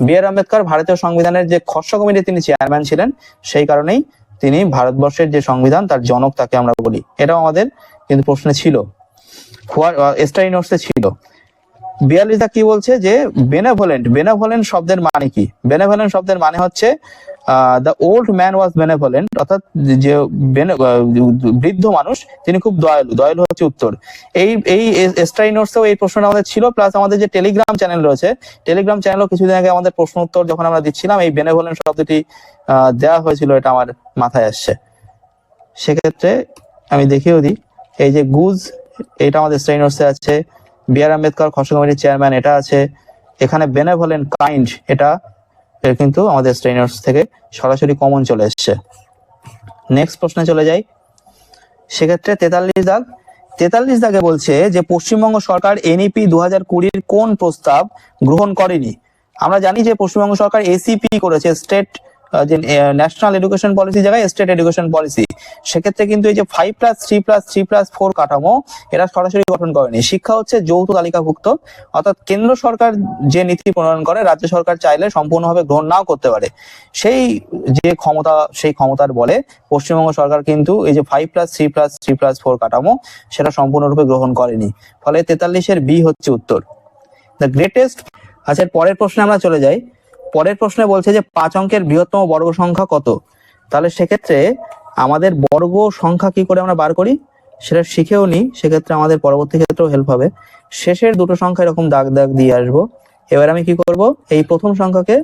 Speaker 1: বি আর আম্বেদকর ভারতীয় সংবিধানের যে খসড়া কমিটি তিনি চেয়ারম্যান ছিলেন, সেই কারণেই তিনি ভারতবর্ষের যে সংবিধান তার জনক তাকে আমরা বলি। এটাও আমাদের কিন্তু প্রশ্নে ছিল, স্টাডি নোটসে ছিল। 42 কি বলছে? যে বেনেভোলেন্ট শব্দের মানে কি? বেনেভোলেন্ট শব্দের মানে হচ্ছে the old man was benevolent, অর্থাৎ যে বৃদ্ধ মানুষ তিনি খুব দয়ালু হচ্ছে উত্তর। এই স্টাডি নোটসেও এই প্রশ্নটা আমাদের ছিল, প্লাস আমাদের যে টেলিগ্রাম চ্যানেল রয়েছে, টেলিগ্রাম চ্যানেলও কিছুদিন আগে আমাদের প্রশ্ন উত্তর যখন আমরা দিচ্ছিলাম, এই বেনেভোলেন্ট শব্দটি দেওয়া হয়েছিল, এটা আমার মাথায় আসছে। সেক্ষেত্রে আমি দেখিয়েও দিই, এই যে গুজ, এটা আমাদের স্টাডি নোটসে আছে। বি আর আম্বেদকর খসড়া কমিটির চেয়ারম্যান, এটা আছে। এখানে বেনেভোলেন্ট কাইন্ড, এটা কিন্তু আমাদের স্টাডি নোটস থেকে সরাসরি কমন চলে এসছে। নেক্সট প্রশ্নে চলে যাই। সেক্ষেত্রে 43 দাগে বলছে যে পশ্চিমবঙ্গ সরকার এনইপি 2020 কোন প্রস্তাব গ্রহণ করেনি। আমরা জানি যে পশ্চিমবঙ্গ সরকার এসিপি করেছে, স্টেট যে ন্যাশনাল এডুকেশন পলিসি জায়গায় স্টেট এডুকেশন পলিসি। সেক্ষেত্রে কিন্তু এই যে 5+3+3+4 কাঠামো এরা সরাসরি গঠন করেনি। শিক্ষা হচ্ছে যৌথ তালিকাভুক্ত, অর্থাৎ কেন্দ্র সরকার যে নীতি প্রণয়ন করে রাজ্য সরকার চাইলে সম্পূর্ণভাবে গ্রহণ নাও করতে পারে। সেই যে ক্ষমতা, সেই ক্ষমতার বলে পশ্চিমবঙ্গ সরকার কিন্তু এই যে 5+3+3+4 কাঠামো সেটা সম্পূর্ণরূপে গ্রহণ করেনি। ফলে 43-এর বি হচ্ছে উত্তর। The greatest. আচ্ছা, পরের প্রশ্নে আমরা চলে যাই। পরের প্রশ্নে বলছে যে 5 অঙ্কের বৃহত্তম বর্গ সংখ্যা কত। তাহলে সেক্ষেত্রে আমাদের বর্গ সংখ্যা কি করে আমরা বার করি সেটা শিখেও নি, সেক্ষেত্রে আমাদের পরবর্তী ক্ষেত্রেও হেল্প হবে। শেষের দুটো সংখ্যা এরকম দাগ দাগ দিয়ে আসবো। এবার আমি কি করব, এই প্রথম সংখ্যাকে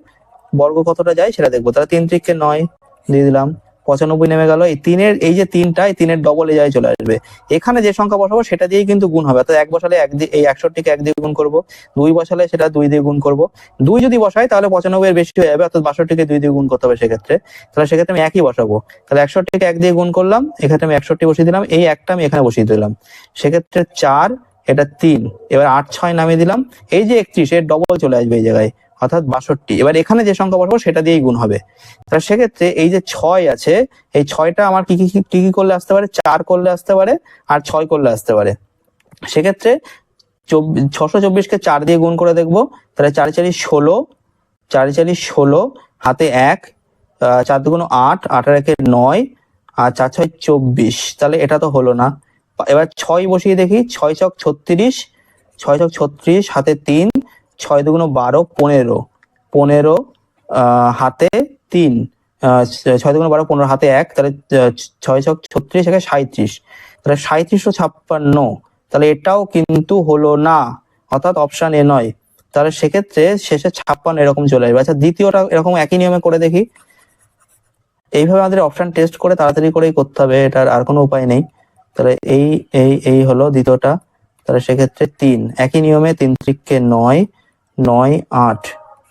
Speaker 1: বর্গ কতটা যায় সেটা দেখবো। তাহলে 3 × 9 দিয়ে দিলাম, 95 নেমে গেল। এই তিনের এই যে তিনটা, এই তিনের ডবল এ যায় চলে আসবে। এখানে যে সংখ্যা বসাবো সেটা দিয়েই কিন্তু গুণ হবে। অর্থাৎ 1 বসালে 1 দিয়ে এই 61কে 1 দিয়ে গুণ করব, 2 বসালে সেটা 2 দিয়ে গুণ করব। 2 যদি বসাই তাহলে 95 এর বেশি হয়ে যাবে, অর্থাৎ 62কে 2 দিয়ে গুণ করতে হবে সেক্ষেত্রে। তাহলে সেক্ষেত্রে আমি একই বসাবো। তাহলে 61কে 1 দিয়ে গুণ করলাম, এক্ষেত্রে আমি 61 বসিয়ে দিলাম, এই একটা আমি এখানে বসিয়ে দিলাম। সেক্ষেত্রে 4, এটা 3, এবার 8 6 নামিয়ে দিলাম। এই যে 31 এর ডবল চলে আসবে এই জায়গায়, অর্থাৎ 62। এবার এখানে যে সংখ্যা বসাবো সেটা দিয়েই গুণ হবে। তাহলে সেক্ষেত্রে এই যে 6 আছে, এই 6টা আমার কি কি করলে আসতে পারে, 4 করলে আসতে পারে আর 6 করলে আসতে পারে। সেক্ষেত্রে 624কে 4 দিয়ে গুণ করে দেখবো। তাহলে 4 × 4 = 16, 4 × 4 = 16, হাতে 1, 4 × 2 = 8, 8 আর 1 = 9, আর 4 × 6 = 24। তাহলে এটা তো হলো না। এবার 6 বসিয়ে দেখি, 6 × 6 = 36, 6 × 6 = 36, হাতে 3, 6 × 2 = 12, 15, হাতে 3, 6 × 2 = 12, 15, হাতে 1, তাহলে 6 × 6 = 36, 37। তাহলে 3756। তাহলে এটাও কিন্তু হলো না, অর্থাৎ অপশন এ নয়। তাহলে সেক্ষেত্রে শেষে 56 এরকম চলে আসবে। আচ্ছা, দ্বিতীয়টা এরকম একই নিয়মে করে দেখি। এইভাবে আমাদের অপশন টেস্ট করে তাড়াতাড়ি করেই করতে হবে, এটার আর কোনো উপায় নেই। তাহলে এই হলো দ্বিতীয়টা। তাহলে সেক্ষেত্রে 3, একই নিয়মে 3 × 3 = 9, 9, 8।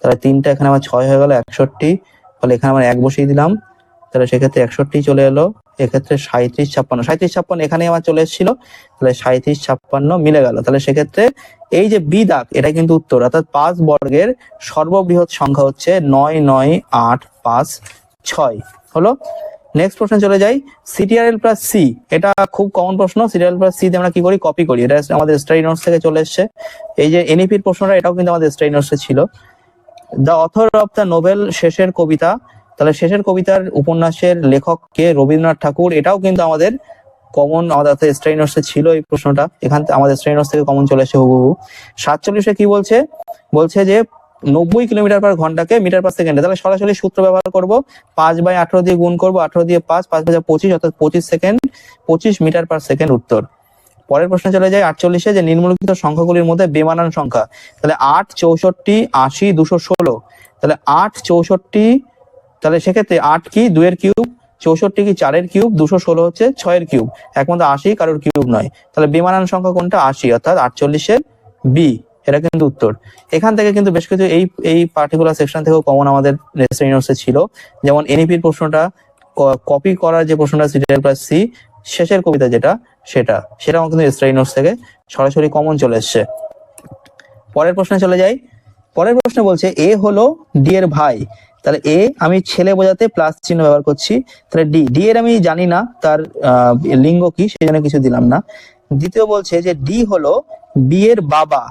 Speaker 1: তাহলে 3টা এখানে আমার 6 হয়ে গেল, 61। ফলে এখানে আমার 1 বসিয়ে দিলাম। তাহলে সেক্ষেত্রে 61 চলে এলো। এক্ষেত্রে 3756 এখানে আমার চলে এসেছিল। তাহলে 3756 মিলে গেল। তাহলে সেক্ষেত্রে এই যে বি দাগ, এটা কিন্তু উত্তর। অর্থাৎ 5 বর্গের সর্ববৃহৎ সংখ্যা হচ্ছে 9, 9, 8, 5, 6 হলো। নেক্সট প্রশ্ন চলে যাই। সিটিআরএল প্লাস সি, এটা খুব কমন প্রশ্ন। সিটিআরএল প্লাস সি আমরা কি করি, কপি করি। এটা আমাদের স্টাডি নোটস থেকে চলে এসেছে। এই যে এনইপির প্রশ্নটা, এটাও কিন্তু আমাদের স্টাডি নোটসে ছিল। The author of the Nobel, শেষের কবিতা। তাহলে শেষের কবিতার উপন্যাসের লেখক কে, রবীন্দ্রনাথ ঠাকুর। এটাও কিন্তু আমাদের কমন, আমাদের স্টাডি নোটসে ছিল এই প্রশ্নটা। এখান থেকে আমাদের স্টাডি নোটস থেকে কমন চলে এসে হুবহু। 47-এ কি বলছে, বলছে যে 90 কিলোমিটার/ঘন্টাকে মিটার/সেকেন্ডে। তাহলে সরাসরি সূত্র ব্যবহার করব, 5/18 দিয়ে গুণ করব, 18 দিয়ে 5, 5 × 25, অর্থাৎ 25 সেকেন্ড, 25 মিটার/সেকেন্ড উত্তর। পরের প্রশ্নে চলে যায় 48-এ, যে নিম্নলিখিত সংখ্যাগুলির মধ্যে বেমানান সংখ্যা। তাহলে 8, 64, 80, 216। তাহলে 8, 64, তাহলে সেক্ষেত্রে 8 কি 2 এর কিউব, 64 কি 4 এর কিউব, 216 হচ্ছে 6 এর কিউব। একমাত্র 80 কারোর কিউব নয়। তাহলে বেমানান সংখ্যা কোনটা, 80, অর্থাৎ 48-এর বি, এটা কিন্তু উত্তর। এখান থেকে কিন্তু বেশ কিছু এই পার্টিকুলার সেকশন থেকেও কমন আমাদের স্টাডি নোটসে ছিল। যেমন এনইপির প্রশ্নটা, কপি করার যে প্রশ্নটা সিটিআরএল প্লাস সি, শেষের কবিতা সেটাও কিন্তু স্টাডি নোটস থেকে সরাসরি কমন চলে এসছে। পরের প্রশ্নে চলে যাই। পরের প্রশ্নে বলছে এ হলো ডি এর ভাই। তাহলে এ আমি ছেলে বোঝাতে প্লাস চিহ্ন ব্যবহার করছি। তাহলে ডি এর আমি জানি না তার লিঙ্গ কি, সেই জন্য কিছু দিলাম না। দ্বিতীয় বলছে যে ডি হলো বি এর বাবা।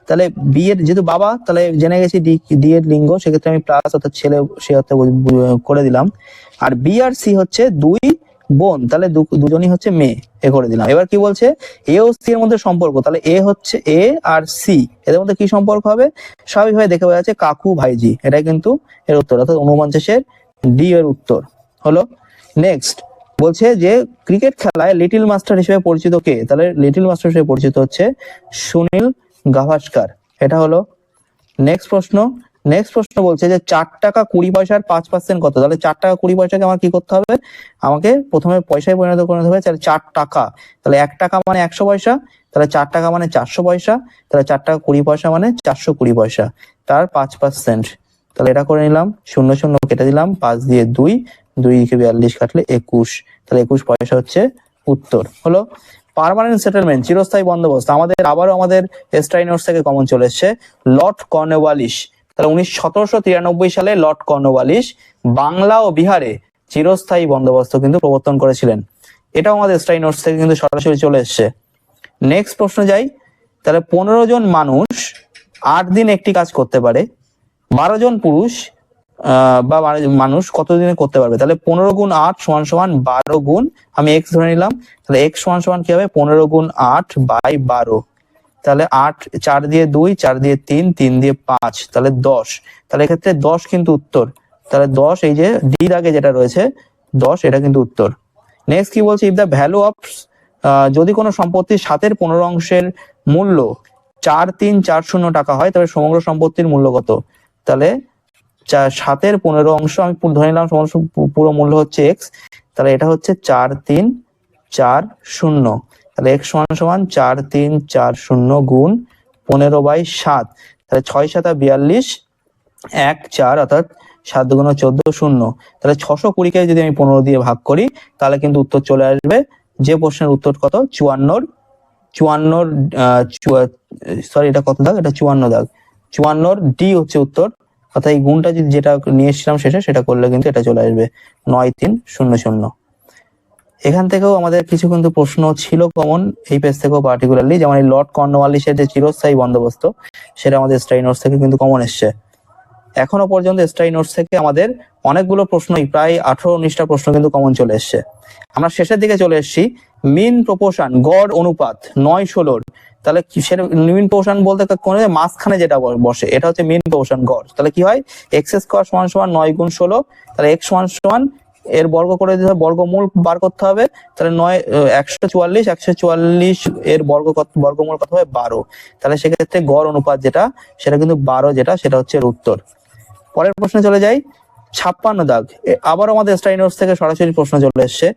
Speaker 1: তাহলে বি এর যেহেতু বাবা, তাহলে জেনে গেছি ডি এর লিঙ্গ, সেক্ষেত্রে আমি প্লাস অর্থাৎ ছেলে সে অর্থে করে দিলাম। আর বি আর সি হচ্ছে 2 বোন, তাহলে দুজনই হচ্ছে মেয়ে, এ করে দিলাম। এবার কি বলছে, এ ও সি এর মধ্যে সম্পর্ক। তাহলে এ হচ্ছে এ আর সি, এদের মধ্যে কি সম্পর্ক হবে, স্বাভাবিকভাবে দেখে বোঝা যাচ্ছে কাকু ভাইজি। এটাই কিন্তু এর উত্তর, অর্থাৎ 49-এর ডি এর উত্তর হলো। নেক্সট বলছে যে ক্রিকেট খেলায় লিটল মাস্টার হিসেবে পরিচিত কে। তাহলে লিটল মাস্টার হিসেবে পরিচিত হচ্ছে সুনীল গাভাস্কার, এটা হলো। নেক্সট প্রশ্ন বলছে যে 4 টাকা 20 পয়সার 5% কত। তাহলে 4 টাকা 20 পয়সাকে আমার কি করতে হবে, আমাকে প্রথমে পয়সায় পরিণত করতে হবে। তাহলে 4 টাকা, তাহলে 1 টাকা মানে 100 পয়সা, তাহলে 4 টাকা মানে 400 পয়সা, তাহলে 4 টাকা 20 পয়সা মানে 420 পয়সা, তার 5%। তাহলে এটা করে নিলাম, 0 0 কেটে দিলাম, 5 দিয়ে 2, 2 কে 42 কাটলে 21, তাহলে 21 পয়সা হচ্ছে উত্তর হলো পার্মানেন্ট সেটেলমেন্ট, চিরস্থায়ী বন্দোবস্ত। আবারও আমাদের এসটাই নোটস থেকে কমন চলে এসছে লর্ড কর্নওয়ালিস। তাহলে 1793 সালে লর্ড কর্নওয়ালিস বাংলা ও বিহারে চিরস্থায়ী বন্দোবস্ত কিন্তু প্রবর্তন করেছিলেন। এটাও আমাদের এসটাই নোটস থেকে কিন্তু সরাসরি চলে এসছে। নেক্সট প্রশ্ন যাই। তাহলে 15 জন মানুষ 8 দিন একটি কাজ করতে পারে, 12 জন পুরুষ বা মানুষ কতদিনে করতে পারবে? তাহলে 15 গুণ 8 সমান সমান 12 গুণ, আমি এক্স ধরে নিলাম, তাহলে এক্স সমান সমান কি হবে 15 গুণ 8 বাই 12। তাহলে 8 4 দিয়ে 2, 4 দিয়ে 3, 3 দিয়ে 5, তাহলে 10। তাহলে এক্ষেত্রে 10 কিন্তু উত্তর। তাহলে 10 এই যে ডি দাগে যেটা রয়েছে 10, এটা কিন্তু উত্তর। নেক্সট কি বলছে, ইফ দ্য ভ্যালু অফ, যদি কোনো সম্পত্তির 7 15 অংশের মূল্য 4340 টাকা হয় তবে সমগ্র সম্পত্তির মূল্য কত? তাহলে 7 15 অংশ আমি ধরে নিলাম পুরো মূল্য হচ্ছে এক্স, তাহলে এটা হচ্ছে 4340। তাহলে এক্স সমান সমান 4340 গুণ 15/7, তাহলে 6 7 42, 1 4, অর্থাৎ 7 2 14 0। তাহলে 620 যদি আমি 15 দিয়ে ভাগ করি তাহলে কিন্তু উত্তর চলে আসবে। যে প্রশ্নের উত্তর কত 54, সরি এটা কত দাগ, এটা 54 দাগ, 54 ডি হচ্ছে উত্তর। অর্থাৎ এই গুণটা যদি যেটা নিয়ে এসেছিলাম শেষে সেটা করলে কিন্তু এটা চলে আসবে 9300। এখান থেকেও আমাদের কিছু কিন্তু প্রশ্ন ছিল কমন এই পেজ থেকেও, পার্টিকুলারলি যেমন এই লর্ড কর্নওয়ালিসের যে চিরস্থায়ী বন্দোবস্ত সেটা আমাদের এসটাই নোটস থেকে কিন্তু কমন এসছে। এখনো পর্যন্ত এসটাই নোটস থেকে আমাদের অনেকগুলো প্রশ্নই, প্রায় 18-19টা প্রশ্ন কিন্তু কমন চলে এসছে। আমরা শেষের দিকে চলে এসেছি। মিন প্রপোর্শন, গড় অনুপাত 9-16। তাহলে কিসের মিন প্রপোর্শন বলতে কোন মাঝখানে যেটা বসে এটা হচ্ছে মিন প্রপোর্শন গড়। তাহলে কি হয় এক্স স্কোয়ার সমান সমান 9 গুণ 16, তাহলে এক্স সমান সমান এর বর্গ করে দিতে হবে, বর্গমূল বার করতে হবে। তাহলে 144 এর বর্গমূল কত হবে 12। তাহলে সেক্ষেত্রে গড় অনুপাত যেটা সেটা কিন্তু 12, যেটা সেটা হচ্ছে এর উত্তর। পরের প্রশ্নে চলে যাই। 56 দাগ, আবার আমাদের এসটাই নোটস থেকে সরাসরি প্রশ্ন চলে এসছে।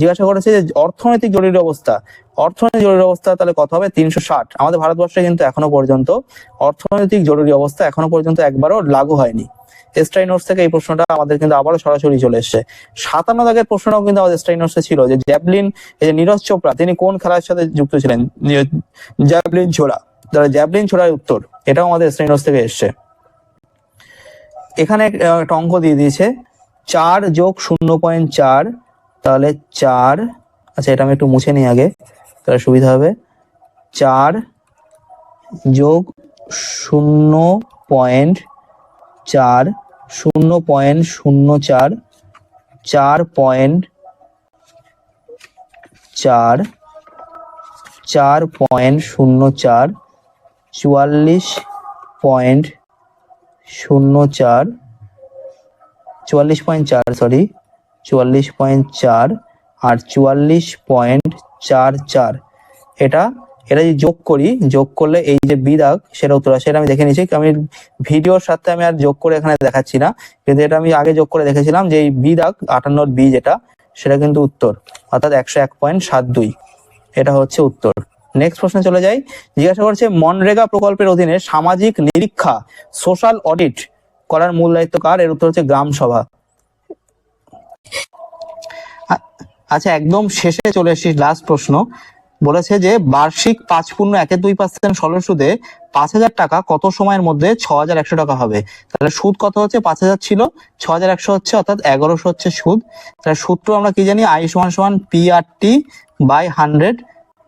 Speaker 1: জিজ্ঞাসা করেছে যে অর্থনৈতিক জরুরি অবস্থা, অর্থনৈতিক জরুরি অবস্থা তাহলে কত হবে 360। আমাদের ভারতবর্ষে কিন্তু এখনো পর্যন্ত অর্থনৈতিক জরুরি অবস্থা এখনো পর্যন্ত একবারও লাগু হয়নি। এসটাই নোটস থেকে এই প্রশ্নটা আমাদের কিন্তু আবারও সরাসরি চলে এসছে। 57 দাগের প্রশ্নটাও কিন্তু আমাদের এসটাই নোটসে ছিল যে জ্যাভলিন, এই যে নীরজ চোপড়া তিনি কোন খেলার সাথে যুক্ত ছিলেন? জ্যাভলিন ছোড়া। তাহলে জ্যাভলিন ছোড়ার উত্তর, এটাও আমাদের এসটাই নোটস থেকে এসছে। এখানে একটা অঙ্ক দিয়ে দিয়েছে 4 যোগ 0.4, তাহলে 4, আচ্ছা এটা আমি একটু মুছে নিই আগে তাহলে সুবিধা হবে। 4 যোগ 0.4, 0.04, 4.04, 44.04, 44.4 আর 44.44। এটা যদি যোগ করি, যোগ করলে এই যে বি দাগ সেটা উত্তর আসে। এটা আমি দেখে নিচ্ছি, আমি ভিডিওর সাথে আমি আর যোগ করে এখানে দেখাচ্ছি না, কিন্তু এটা আমি আগে যোগ করে দেখেছিলাম যে এই বি দাগ 58 বি যেটা সেটা কিন্তু উত্তর, অর্থাৎ 101.72, এটা হচ্ছে উত্তর। নেক্সট প্রশ্নে চলে যাই। জিজ্ঞাসা করছে মনরেগা প্রকল্পের অধীনে সামাজিক নিরীক্ষা, সোশ্যাল অডিট করার মূল দায়িত্ব কার? এর উত্তর হচ্ছে গ্রাম সভা। আচ্ছা একদম শেষে চলে এসেছি, লাস্ট প্রশ্ন বলেছে যে বার্ষিক 5.12% সরল সুদে 5000 টাকা কত সময়ের মধ্যে 6100 টাকা হবে? তাহলে সুদ কত হচ্ছে 5000 ছিল, 6100 হচ্ছে, অর্থাৎ 1100 হচ্ছে সুদ। তাহলে সূত্র আমরা কি জানি, আই সমান সমান PRT বাই 100।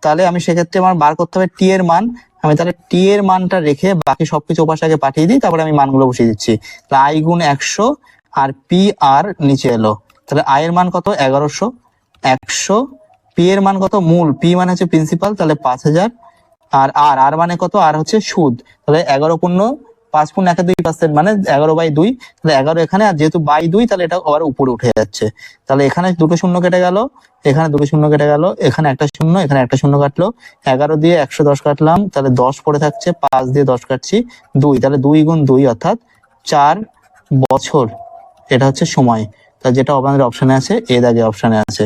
Speaker 1: তাহলে আমি সেক্ষেত্রে আমার বার করতে হবে টি এর মান, আমি তাহলে টি এর মানটা রেখে বাকি সবকিছু ওপাশে আগে পাঠিয়ে দিই, তারপরে আমি মানগুলো বসিয়ে দিচ্ছি। তাহলে আই গুণ 100 আর পি আর নিচে এলো, তাহলে আই এর মান কত 1100, 100, পি এর মান কত, মূল পি মানে হচ্ছে প্রিন্সিপাল, তাহলে 5000, আর আর আর মানে কত, আর হচ্ছে সুদ, তাহলে 11 পূর্ণ 5.12% মানে 11/2, তাহলে 11 এখানে, আর যেহেতু বাই 2 তাহলে এটা আবার উপরে উঠে যাচ্ছে। তাহলে এখানে দুটো শূন্য কেটে গেল, এখানে দুটো শূন্য কেটে গেল, এখানে একটা শূন্য, এখানে একটা শূন্য কাটলো, 11 দিয়ে 110 কাটলাম, তাহলে 10 পড়ে থাকছে, 5 দিয়ে 10 কাটছি 2, তাহলে 2 গুণ 2 অর্থাৎ 4 বছর, এটা হচ্ছে সময়। তা যেটা আমাদের অপশনে আছে, এ দাগে অপশনে আছে।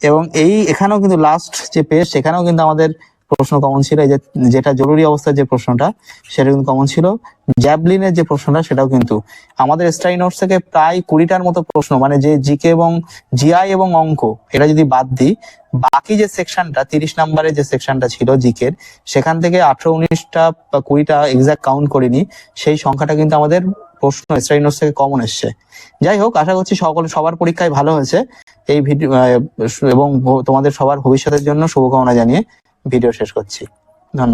Speaker 1: এবং এই এখানেও কিন্তু লাস্ট যে পেজ সেখানেও কিন্তু আমাদের প্রশ্ন কমন ছিল, এই যে যেটা জরুরি অবস্থার যে প্রশ্নটা সেটা কিন্তু কমন ছিল। জ্যাভলিনের যে প্রশ্নটা সেটাও কিন্তু আমাদের স্টাডি নোটস থেকে প্রায় 20টার মতো প্রশ্ন, মানে যে জিকে এবং জিআই এবং অঙ্ক এটা যদি বাদ দিই, বাকি যে সেকশনটা 30 নম্বরের যে সেকশনটা ছিল জিকের, সেখান থেকে 18, 19টা বা 20টা এক্সাক্ট কাউন্ট করিনি, সেই সংখ্যাটা কিন্তু আমাদের প্রশ্ন স্টাডি নোটস থেকে কমন এসছে। যাই হোক, আশা করছি সবার পরীক্ষায় ভালো হয়েছে। এই ভিডিও এবং তোমাদের সবার ভবিষ্যতের জন্য শুভকামনা জানিয়ে ভিডিও শেষ করছি। ধন্যবাদ।